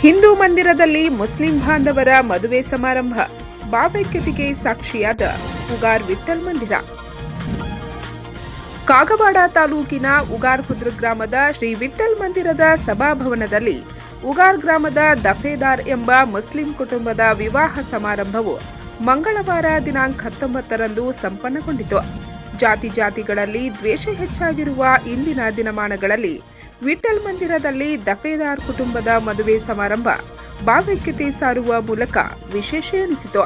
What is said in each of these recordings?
ಹಿಂದೂ ಮಂದಿರದಲ್ಲಿ ಮುಸ್ಲಿಂ ಬಾಂಧವರ ಮದುವೆ ಸಮಾರಂಭ, ಭಾವೈಕ್ಯತೆಗೆ ಸಾಕ್ಷಿಯಾದ ಉಗಾರ್ ವಿಠ್ಠಲ್ ಮಂದಿರ. ಕಾಗವಾಡ ತಾಲೂಕಿನ ಉಗಾರ್ ಖುರ್ದ್ ಗ್ರಾಮದ ಶ್ರೀ ವಿಠ್ಠಲ್ ಮಂದಿರದ ಸಭಾಭವನದಲ್ಲಿ ಉಗಾರ್ ಗ್ರಾಮದ ದಫೇದಾರ್ ಎಂಬ ಮುಸ್ಲಿಂ ಕುಟುಂಬದ ವಿವಾಹ ಸಮಾರಂಭವು ಮಂಗಳವಾರ ದಿನಾಂಕ 19ರಂದು ಸಂಪನ್ನಗೊಂಡಿತು. ಜಾತಿಗಳಲ್ಲಿ ದ್ವೇಷ ಹೆಚ್ಚಾಗಿರುವ ಇಂದಿನ ದಿನಮಾನಗಳಲ್ಲಿ ವಿಠ್ಠಲ್ ಮಂದಿರದಲ್ಲಿ ದಫೇದಾರ್ ಕುಟುಂಬದ ಮದುವೆ ಸಮಾರಂಭ ಭಾವೈಕ್ಯತೆ ಸಾರುವ ಮೂಲಕ ವಿಶೇಷ ಎನಿಸಿತು.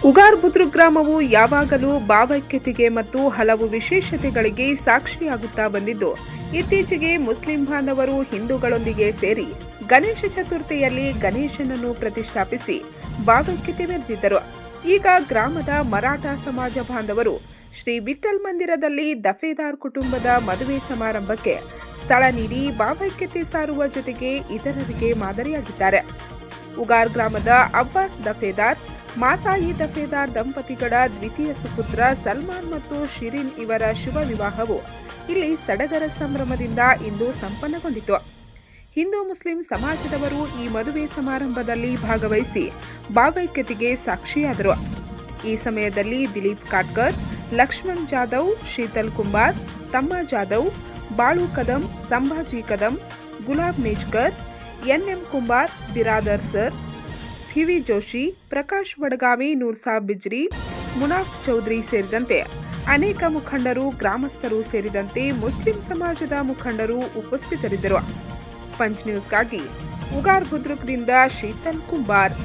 ಉಗಾರ್ ಖುರ್ದ್ ಗ್ರಾಮವು ಯಾವಾಗಲೂ ಭಾವೈಕ್ಯತೆಗೆ ಮತ್ತು ಹಲವು ವಿಶೇಷತೆಗಳಿಗೆ ಸಾಕ್ಷಿಯಾಗುತ್ತಾ ಬಂದಿದ್ದು, ಇತ್ತೀಚೆಗೆ ಮುಸ್ಲಿಂ ಬಾಂಧವರು ಹಿಂದೂಗಳೊಂದಿಗೆ ಸೇರಿ ಗಣೇಶ ಚತುರ್ಥಿಯಲ್ಲಿ ಗಣೇಶನನ್ನು ಪ್ರತಿಷ್ಠಾಪಿಸಿ ಭಾವೈಕ್ಯತೆ ಮೆರೆದಿದ್ದರು. ಈಗ ಗ್ರಾಮದ ಮರಾಠ ಸಮಾಜ ಬಾಂಧವರು ಶ್ರೀ ವಿಠ್ಠಲ್ ಮಂದಿರದಲ್ಲಿ ದಫೇದಾರ್ ಕುಟುಂಬದ ಮದುವೆ ಸಮಾರಂಭಕ್ಕೆ ಸ್ಥಳ ನೀಡಿ ಭಾವೈಕ್ಯತೆ ಸಾರುವ ಜೊತೆಗೆ ಇತರರಿಗೆ ಮಾದರಿಯಾಗಿದ್ದಾರೆ. ಉಗಾರ್ ಗ್ರಾಮದ ಅಬ್ಬಾಸ್ ದಫೇದಾರ್, ಮಾಸಾಯಿ ದಫೇದಾರ್ ದಂಪತಿಗಳ ದ್ವಿತೀಯ ಸುಪುತ್ರ ಸಲ್ಮಾನ್ ಮತ್ತು ಶಿರೀನ್ ಇವರ ಶುಭ ವಿವಾಹವು ಇಲ್ಲಿ ಸಡಗರ ಸಂಭ್ರಮದಿಂದ ಇಂದು ಸಂಪನ್ನಗೊಂಡಿತು. ಹಿಂದೂ ಮುಸ್ಲಿಂ ಸಮಾಜದವರು ಈ ಮದುವೆ ಸಮಾರಂಭದಲ್ಲಿ ಭಾಗವಹಿಸಿ ಭಾವೈಕ್ಯತೆಗೆ ಸಾಕ್ಷಿಯಾದರು. ಈ ಸಮಯದಲ್ಲಿ Dilip Katkar, Lakshman Jadhav, Sheetal Kumbar, Tamma Jadhav, Balu Kadam, Sambhaji Kadam, Gulab Nejkar, NM Kumbar, Biradar sir, PV Joshi, Prakash Vadagavi, Noorsab Bijri, Munaf Chaudhari ಸೇರಿದಂತೆ ಅನೇಕ ಮುಖಂಡರು, ಗ್ರಾಮಸ್ಥರು ಸೇರಿದಂತೆ ಮುಸ್ಲಿಂ ಸಮಾಜದ ಮುಖಂಡರು ಉಪಸ್ಥಿತರಿದ್ದರು. ಪಂಚ್ ನ್ಯೂಸ್ಗಾಗಿ ಉಗಾರ್ ಖುರ್ದ್ದಿಂದ ಶೀತಲ್ ಕುಂಬಾರ್.